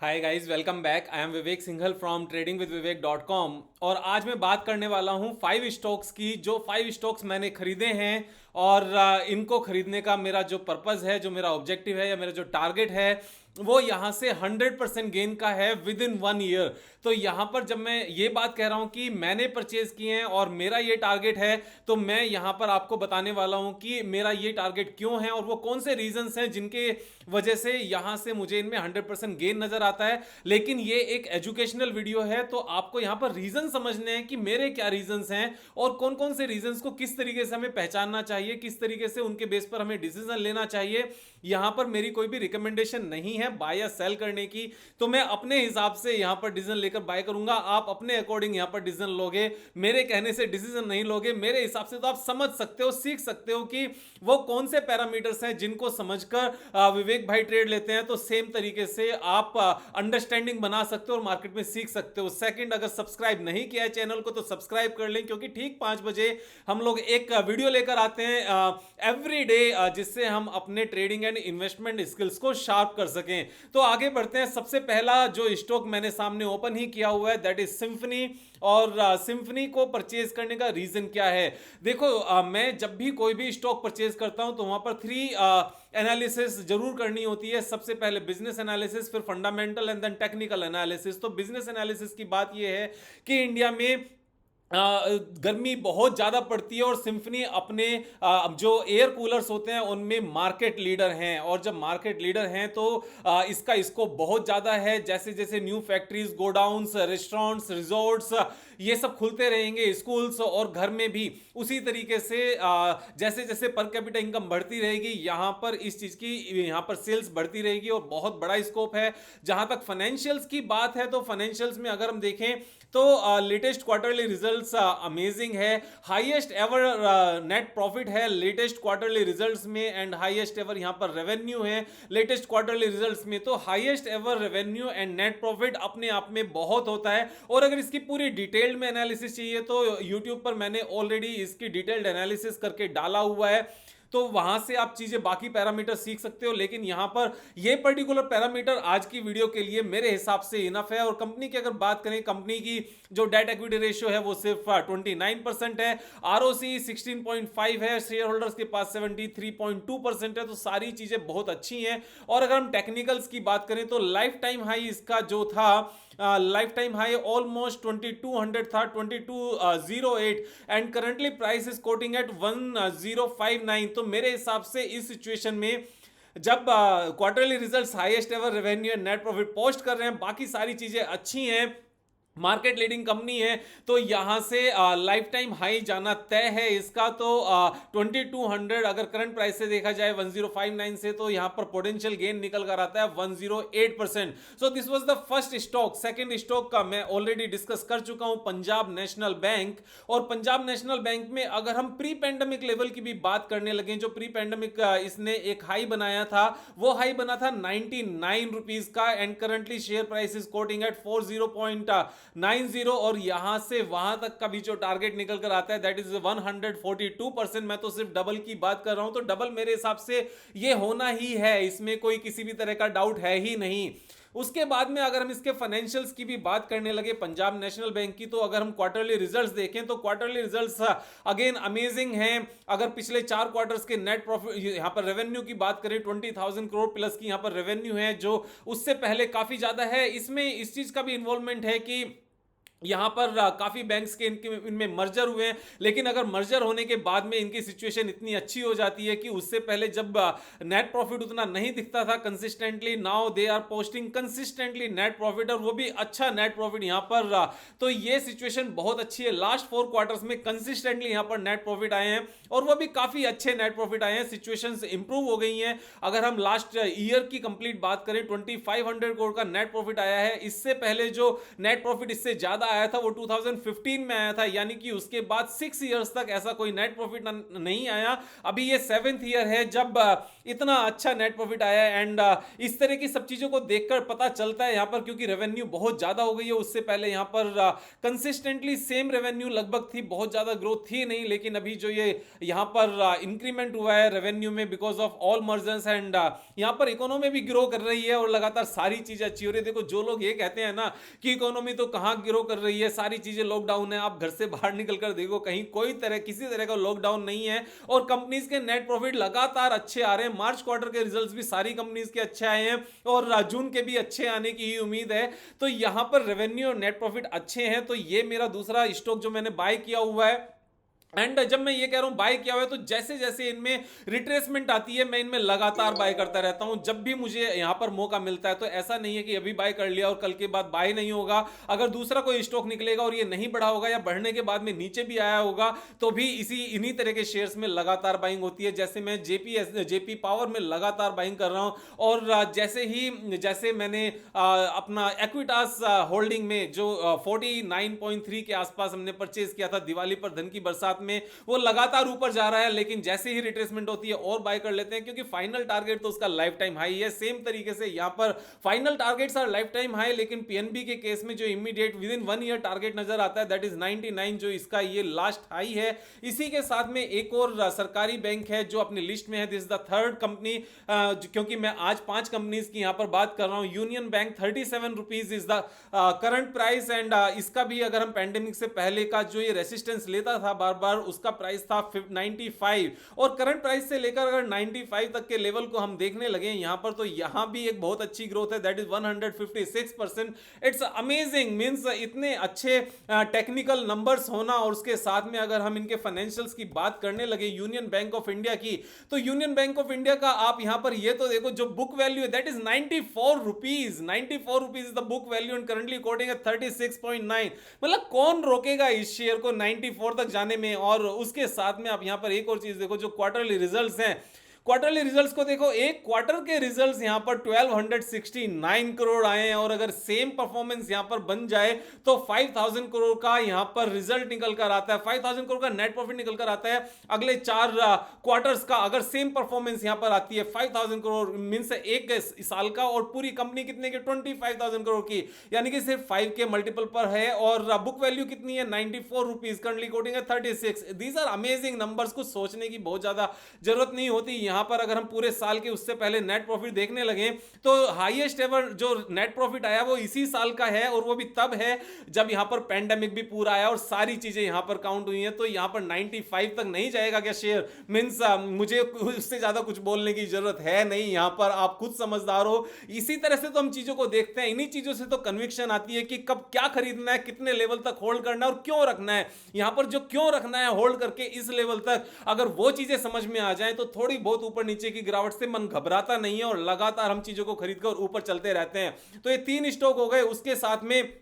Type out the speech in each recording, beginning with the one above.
Hi guys, welcome back. I am Vivek Singhal from tradingwithvivek.com। और आज मैं बात करने वाला हूं 5 स्टॉक्स की, जो 5 स्टॉक्स मैंने खरीदे हैं। और इनको खरीदने का मेरा जो पर्पज़ है, जो मेरा ऑब्जेक्टिव है या मेरा जो टारगेट है, वो यहाँ से 100% गेन का है विद इन 1 ईयर। तो यहाँ पर जब मैं ये बात कह रहा हूँ कि मैंने परचेज किए हैं और मेरा ये टारगेट है, तो मैं यहाँ पर आपको बताने वाला हूँ कि मेरा ये टारगेट क्यों है और वो कौन से रीजंस हैं जिनके वजह से यहाँ से मुझे इनमें 100% गेन नजर आता है। लेकिन ये एक एजुकेशनल वीडियो है, तो आपको यहाँ पर रीजन समझने हैं कि मेरे क्या रीजंस हैं और कौन कौन से रीजंस को किस तरीके से हमें पहचानना चाहिए, किस तरीके से उनके बेस पर हमें डिसीजन लेना चाहिए। यहाँ पर मेरी कोई भी रिकमेंडेशन नहीं है बाय या सेल करने की, तो मैं अपने हिसाब से यहाँ पर डिसीजन लेकर बाय करूंगा। आप अपने अकॉर्डिंग यहाँ पर डिसीजन लोगे, मेरे कहने से डिसीजन नहीं लोगे। मेरे हिसाब से तो आप समझ सकते हो, सीख सकते हो कि वो कौन से पैरामीटर्स हैं जिनको समझकर विवेक भाई ट्रेड लेते हैं। तो सेम तरीके से आप अंडरस्टैंडिंग बना सकते हो और मार्केट में सीख सकते हो। सेकंड, अगर सब्सक्राइब नहीं किया है चैनल को तो सब्सक्राइब कर लें, क्योंकि ठीक 5 बजे हम लोग एक वीडियो लेकर आते हैं एवरी डे, जिससे हम अपने ट्रेडिंग एंड इन्वेस्टमेंट स्किल्स को शार्प कर सकें। तो आगे बढ़ते हैं। सबसे पहला जो स्टॉक मैंने सामने ओपन ही किया हुआ है, दैट इज सिम्फनी। और सिम्फनी को परचेज करने का रीजन क्या है? देखो, मैं जब भी कोई भी स्टॉक परचेज करता हूं तो वहां पर 3 एनालिसिस जरूर करनी होती है। सबसे पहले बिजनेस एनालिसिस, फिर fundamental and then technical analysis. तो बिजनेस एनालिसिस की बात यह है कि इंडिया में गर्मी बहुत ज़्यादा पड़ती है और सिम्फनी अपने जो एयर कूलर्स होते हैं उनमें मार्केट लीडर हैं। और जब मार्केट लीडर हैं तो इसका स्कोप बहुत ज़्यादा है। जैसे जैसे new factories, godowns, restaurants, resorts, ये सब खुलते रहेंगे, स्कूल्स और घर में भी उसी तरीके से जैसे जैसे पर कैपिटा इनकम बढ़ती रहेगी, यहाँ पर इस चीज़ की यहाँ पर सेल्स बढ़ती रहेगी और बहुत बड़ा स्कोप है। जहाँ तक फाइनेंशियल्स की बात है तो फाइनेंशियल्स में अगर हम देखें तो लेटेस्ट क्वार्टरली रिजल्ट्स अमेजिंग है। हाईएस्ट एवर नेट प्रॉफिट है लेटेस्ट क्वार्टरली रिजल्ट्स में, एंड हाईएस्ट एवर यहाँ पर रेवेन्यू है लेटेस्ट क्वार्टरली रिजल्ट्स में। तो highest ever revenue and net profit अपने आप में बहुत होता है। और अगर इसकी पूरी डिटेल्ड में एनालिसिस चाहिए तो यूट्यूब पर मैंने ऑलरेडी इसकी डिटेल्ड एनालिसिस करके डाला हुआ है, तो वहां से आप चीजें बाकी पैरामीटर सीख सकते हो। लेकिन यहां पर ये पर्टिकुलर पैरामीटर आज की वीडियो के लिए मेरे हिसाब से इनफ है। और कंपनी की अगर बात करें, कंपनी की जो डेट इक्विटी रेशियो है वो सिर्फ 29% है, आरओसी 16.5 है, शेयर होल्डर्स के पास 73.2% है। तो सारी चीजें बहुत अच्छी हैं। और अगर हम टेक्निकल्स की बात करें तो लाइफ टाइम हाई इसका जो था, लाइफ टाइम हाई ऑलमोस्ट 2200 था, 2208, and currently price is quoting at 1059। तो मेरे हिसाब से इस सिचुएशन में जब quarterly results, highest ever revenue, net profit post कर रहे हैं, बाकी सारी चीजें अच्छी हैं, मार्केट लीडिंग कंपनी है, तो यहां से लाइफ टाइम हाई जाना तय है इसका। तो 2200 अगर करंट प्राइस से देखा जाए 1059 से, तो यहां पर पोटेंशियल गेन निकल कर आता है 108%। So this was the first stock. Second stock का मैं ऑलरेडी डिस्कस कर चुका हूं, पंजाब नेशनल बैंक। और पंजाब नेशनल बैंक में अगर हम प्री पेंडेमिक लेवल की भी बात करने लगे, जो प्री पेंडेमिक इसने एक हाई बनाया था, वो हाई बना था 99 रुपीज का, and currently share price is quoting at 40.90। और यहां से वहां तक का भी जो टारगेट निकल कर आता है दैट इज 142%। मैं तो सिर्फ डबल की बात कर रहा हूं, तो डबल मेरे हिसाब से ये होना ही है, इसमें कोई किसी भी तरह का डाउट है ही नहीं। उसके बाद में अगर हम इसके फाइनेंशियल्स की भी बात करने लगे पंजाब नेशनल बैंक की, तो अगर हम क्वार्टरली रिजल्ट्स देखें तो क्वार्टरली रिजल्ट्स अगेन अमेजिंग हैं। अगर पिछले 4 क्वार्टर्स के नेट प्रॉफिट, यहाँ पर रेवेन्यू की बात करें 20,000 करोड़ प्लस की यहाँ पर रेवेन्यू है, जो उससे पहले काफी ज्यादा है। इसमें इस चीज का भी इन्वॉल्वमेंट है कि यहाँ पर काफ़ी बैंक्स के इनमें मर्जर हुए हैं। लेकिन अगर मर्जर होने के बाद में इनकी सिचुएशन इतनी अच्छी हो जाती है कि उससे पहले जब नेट प्रॉफिट उतना नहीं दिखता था consistently, now they are posting consistently net profit, और वो भी अच्छा नेट प्रॉफिट यहाँ पर। तो ये सिचुएशन बहुत अच्छी है। लास्ट 4 क्वार्टर्स में कंसिस्टेंटली यहाँ पर नेट प्रॉफिट आए हैं और वो भी काफ़ी अच्छे नेट प्रॉफिट आए हैं। सिचुएशन इंप्रूव हो गई हैं। अगर हम लास्ट ईयर की कंप्लीट बात करें, 2500 करोड़ का नेट प्रॉफिट आया है। इससे पहले जो नेट प्रॉफिट इससे ज़्यादा आया था वो 2015 में आया था, यानी कि उसके बाद 6 इयर्स तक ऐसा कोई नेट प्रॉफिट नहीं आया। अभी ये 7th ईयर है जब इतना अच्छा नेट प्रॉफिट आया। एंड इस तरह की सब चीजों को देखकर पता चलता है यहाँ पर, क्योंकि रेवेन्यू बहुत ज्यादा हो गई है। उससे पहले यहाँ पर कंसिस्टेंटली सेम रेवेन्यू लगभग थी, बहुत ज्यादा ग्रोथ थी नहीं, लेकिन अभी जो ये यहाँ पर इंक्रीमेंट हुआ है रेवेन्यू में because of all mergers, and यहाँ पर इकोनॉमी भी ग्रो कर रही है और लगातार सारी चीजें अच्छी हो रही है। देखो जो लोग ये कहते हैं ना कि इकोनॉमी तो कहां ग्रो कर रही है, सारी चीजें लॉकडाउन है, आप घर से बाहर निकलकर देखो कहीं कोई तरह किसी तरह का लॉकडाउन नहीं है और कंपनीज के नेट प्रॉफिट लगातार अच्छे आ रहे हैं। मार्च क्वार्टर के रिजल्ट्स भी सारी कंपनीज के अच्छे आए हैं और जून के भी अच्छे आने की उम्मीद है। तो यहां पर रेवेन्यू और नेट प्रॉफिट अच्छे हैं। तो ये मेरा दूसरा स्टॉक जो मैंने बाय किया हुआ है। एंड जब मैं ये कह रहा हूं बाय किया हुआ है, तो जैसे जैसे इनमें रिट्रेसमेंट आती है मैं इनमें लगातार बाय करता रहता हूं जब भी मुझे यहां पर मौका मिलता है। तो ऐसा नहीं है कि अभी बाय कर लिया और कल के बाद बाय नहीं होगा। अगर दूसरा कोई स्टॉक निकलेगा और ये नहीं बढ़ा होगा या बढ़ने के बाद में नीचे भी आया होगा तो भी इन्हीं तरह के शेयर्स में लगातार बाइंग होती है। जैसे मैं जेपी पावर में लगातार बाइंग कर रहा हूं और जैसे मैंने अपना एक्विटास होल्डिंग में जो 49.3 के आसपास हमने परचेज किया था दिवाली पर धन की बरसात में, वो लगातार ऊपर जा रहा है, लेकिन जैसे ही रिट्रेसमेंट होती है और बाय कर लेते हैं क्योंकि फाइनल टारगेट तो उसका लाइफ टाइम हाई है। सेम तरीके से यहां पर final targets our life time high, लेकिन पीएनबी के केस में जो immediate with in 1 year target नजर आता है दैट इज 99, जो इसका ये लास्ट हाई है। इसी के साथ में एक और सरकारी बैंक है जो अपनी लिस्ट में है, this is the third company, क्योंकि मैं आज 5 कंपनीज की यहां पर बात कर रहा हूं। Union bank 37 rupees is the current price, and इसका भी अगर हम पैंडेमिक से पहले का जो ये रेसिस्टेंस लेता था बार बार, उसका प्राइस था 95 और करंट प्राइस से लेकर अगर 95 तक के लेवल को हम देखने लगे यहां पर, तो यहां भी एक बहुत अच्छी ग्रोथ है, that is 156%। It's amazing, means इतने अच्छे टेक्निकल नंबर्स होना और उसके साथ में अगर हम इनके फाइनेंशियल्स की बात करने लगे यूनियन बैंक ऑफ इंडिया की, तो यूनियन बैंक ऑफ इंडिया का आप यहां पर ये तो देखो जो बुक वैल्यू है that is 94 rupees. 94 rupees is the book value and currently quoting at 36.9। मतलब कौन रोकेगा इस शेयर को 94 तक जाने में। और उसके साथ में आप यहां पर एक और चीज देखो, जो क्वार्टरली रिजल्ट्स हैं, क्वार्टरली रिजल्ट्स को देखो, एक क्वार्टर के रिजल्ट्स यहां पर 1269 करोड़ आए हैं और अगर सेम परफॉर्मेंस यहां पर बन जाए तो 5000 करोड़ का यहां पर रिजल्ट निकल कर आता है, 5000 करोड़ का नेट प्रॉफिट निकल कर आता है अगले 4 क्वार्टर्स का। अगर सेम परफॉर्मेंस यहां पर आती है 5000 करोड़ मींस एक साल का, और पूरी कंपनी कितने की 25,000 करोड़ की, यानी कि सिर्फ 5 के मल्टीपल पर है। और बुक वैल्यू कितनी है 94 रुपीज, करंटली कोटिंग है 36। दीज आर अमेजिंग नंबर्स, कुछ सोचने की बहुत ज्यादा जरूरत नहीं होती। यहां पर अगर हम पूरे साल के उससे पहले नेट प्रॉफिट देखने लगे तो हाईएस्ट एवर जो नेट प्रॉफिट आया वो इसी साल का है, और वो भी तब है जब यहां पर पैंडेमिक भी पूरा आया और सारी चीजें यहां पर काउंट हुई हैं। तो यहां पर 95 तक नहीं जाएगा क्या शेयर, मींस मुझे उससे ज्यादा कुछ बोलने की जरूरत है नहीं, यहां पर आप खुद समझदार हो। इसी तरह से तो हम चीजों को देखते हैं, इन्हीं चीजों से तो कन्विक्शन आती है कि कब क्या खरीदना है, कितने लेवल तक होल्ड करना है और क्यों रखना है। यहां पर जो क्यों रखना है होल्ड करके इस लेवल तक, अगर वो चीजें समझ में आ जाए तो थोड़ी बहुत ऊपर नीचे की गिरावट से मन घबराता नहीं है और लगातार हम चीजों को खरीदकर ऊपर चलते रहते हैं। तो ये 3 स्टॉक हो गए। उसके साथ में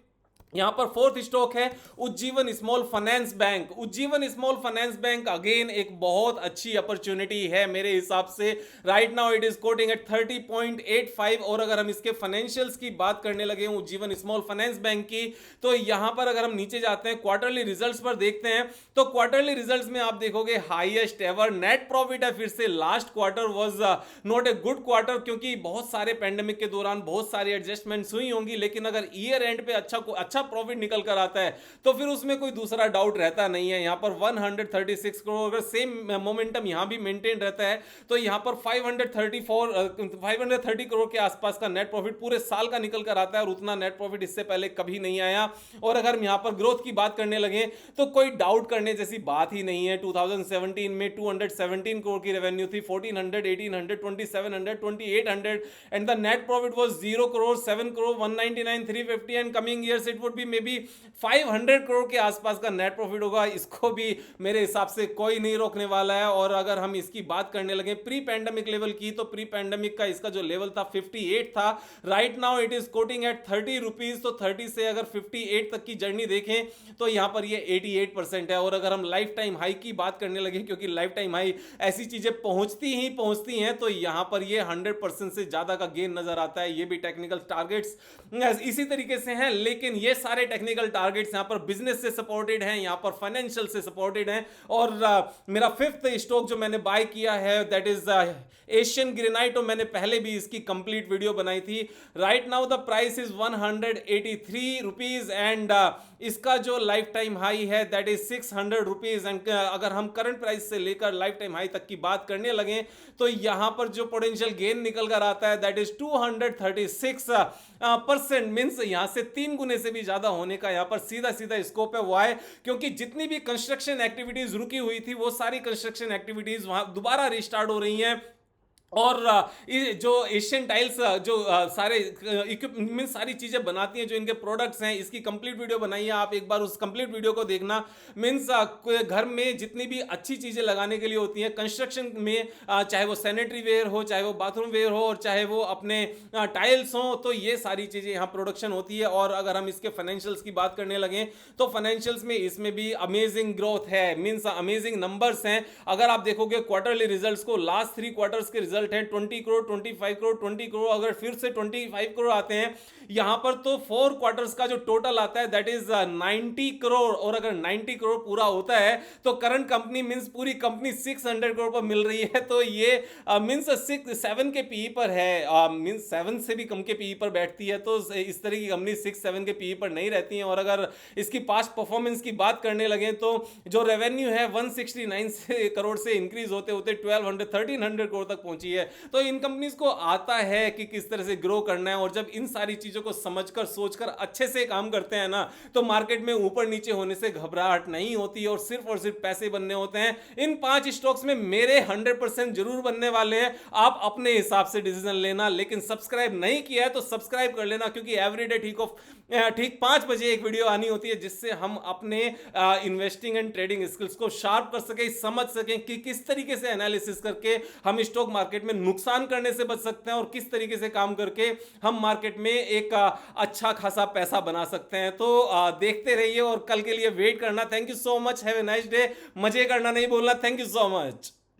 यहां पर 4th स्टॉक है Ujjivan small finance bank. Ujjivan small finance bank again एक बहुत अच्छी अपॉर्चुनिटी है मेरे हिसाब से। Right now it is quoting at 30.85 और अगर हम इसके फाइनेंशियल्स की बात करने लगे उज्जीवन स्मॉल फाइनेंस बैंक की, तो यहां पर अगर हम नीचे जाते हैं क्वार्टरली रिजल्ट्स पर देखते हैं, तो क्वार्टरली रिजल्ट्स में आप देखोगे हाईएस्ट एवर नेट प्रॉफिट है। फिर से last quarter was not a good quarter, क्योंकि बहुत सारे पैंडेमिक के दौरान बहुत सारी एडजस्टमेंट्स हुई होंगी, लेकिन अगर ईयर एंड पे अच्छा प्रॉफिट निकल कर आता है तो फिर उसमें कोई दूसरा डाउट रहता नहीं है। यहां पर 136 करोड़, अगर सेम मोमेंटम यहां भी मेंटेन रहता है तो यहां पर 530 करोड़ के आसपास का नेट प्रॉफिट पूरे साल का निकल कर आता है और उतना नेट प्रॉफिट इससे पहले कभी नहीं आया। और अगर हम यहां पर ग्रोथ की बात करने लगे तो कोई डाउट करने जैसी बात ही नहीं है। 2017 में 217 करोड़ की रेवेन्यू थी, 1400, 1800, 2700, 2800 and the net profit was 0 crore, 7 crore, 199, 350 and coming years it would be may be 500 crore के आसपास का नेट प्रॉफिट होगा। इसको भी मेरे हिसाब से कोई नहीं रोकने वाला है। और अगर हम इसकी बात करने लगे प्री पैंडेमिक लेवल की, तो प्री पैंडेमिक का इसका जो लेवल था 58 था। Right now it is quoting at 30 rupees. तो 30 से अगर 58 तक की जर्नी देखें तो यहां पर ये 88% है। और अगर हम लाइफ टाइम हाई की बात करने लगे, क्योंकि लाइफ टाइम हाई ऐसी चीजें पहुंचती हैं, तो यहां पर ये 100% से ज्यादा का गेन नजर आता है। ये भी टेक्निकल टारगेट्स इसी तरीके से हैं, लेकिन ये सारे टेक्निकल टारगेट्स यहाँ पर बिजनेस से सपोर्टेड हैं, यहाँ पर फाइनेंशियल से सपोर्टेड हैं। और मेरा फिफ्थ स्टॉक जो मैंने बाय किया है दैट इज एशियन ग्रेनाइट, और मैंने पहले भी इसकी कंप्लीट वीडियो बनाई थी। Right now the price is 183 rupees and इसका जो लाइफ टाइम हाई है दैट इज 600 रुपीज। एंड अगर हम करंट प्राइस से लेकर लाइफ टाइम हाई तक की बात करने लगे तो यहां पर जो पोटेंशियल गेन निकल कर आता है दैट इज 236%। मींस यहां से 3 गुने से भी ज्यादा होने का यहां पर सीधा सीधा स्कोप है। वो है क्योंकि जितनी भी कंस्ट्रक्शन एक्टिविटीज रुकी हुई थी वो सारी कंस्ट्रक्शन एक्टिविटीज वहां दोबारा रिस्टार्ट हो रही हैं। और जो एशियन टाइल्स जो सारे इक्विपमेंट सारी चीजें बनाती हैं, जो इनके प्रोडक्ट्स हैं, इसकी कंप्लीट वीडियो बनाई है, आप एक बार उस कंप्लीट वीडियो को देखना। मींस घर में जितनी भी अच्छी चीजें लगाने के लिए होती हैं कंस्ट्रक्शन में, चाहे वो सैनिटरी वेयर हो, चाहे वो बाथरूम वेयर हो, और चाहे वो अपने टाइल्स हो, तो ये सारी चीजें यहाँ प्रोडक्शन होती है। और अगर हम इसके फाइनेंशियल्स की बात करने लगे तो फाइनेंशियल्स में इसमें भी अमेजिंग ग्रोथ है, मींस अमेजिंग नंबर्स हैं। अगर आप देखोगे क्वार्टरली रिजल्ट्स को, लास्ट 3 क्वार्टर्स के रिजल्ट हैं 20 करोड़, 25 करोड़, 20 करोड़, अगर फिर से 25 करोड़ आते हैं यहां पर तो 4 क्वार्टर्स का जो टोटल आता है दैट इज 90 करोड़। और अगर 90 करोड़ पूरा होता है तो करंट कंपनी मींस पूरी कंपनी 600 करोड़ पर मिल रही है। तो ये मींस 7 के पीई पर है, मींस 7 से भी कम के पीई पर बैठती है। तो इस तरह की कंपनी 6-7 के पीई पर नहीं रहती है। और अगर इसकी पास्ट परफॉर्मेंस की बात करने लगे तो जो रेवेन्यू है 169 करोड़ से इंक्रीज होते होते 1300 करोड़ तक पहुंची है। तो इन कंपनीज को आता है कि किस तरह से ग्रो करना है, और जब इन सारी चीजों को समझकर सोचकर अच्छे से काम करते हैं ना तो मार्केट में ऊपर नीचे होने से घबराहट नहीं होती और सिर्फ पैसे बनने होते हैं। इन 5 स्टॉक्स में मेरे 100% जरूर बनने वाले हैं। आप अपने हिसाब से डिसीजन लेना, लेकिन सब्सक्राइब नहीं किया है तो सब्सक्राइब कर लेना, क्योंकि एवरीडे ठीक 5 बजे एक वीडियो आनी होती है जिससे हम अपने इन्वेस्टिंग एंड ट्रेडिंग स्किल्स को शार्प कर सकें, समझ सकें कि किस तरीके से एनालिसिस करके हम स्टॉक मार्केट में नुकसान करने से बच सकते हैं और किस तरीके से काम करके हम मार्केट में एक अच्छा खासा पैसा बना सकते हैं। तो देखते रहिए और कल के लिए वेट करना। Thank you so much, have a nice day. मजे करना नहीं बोलना। Thank you so much.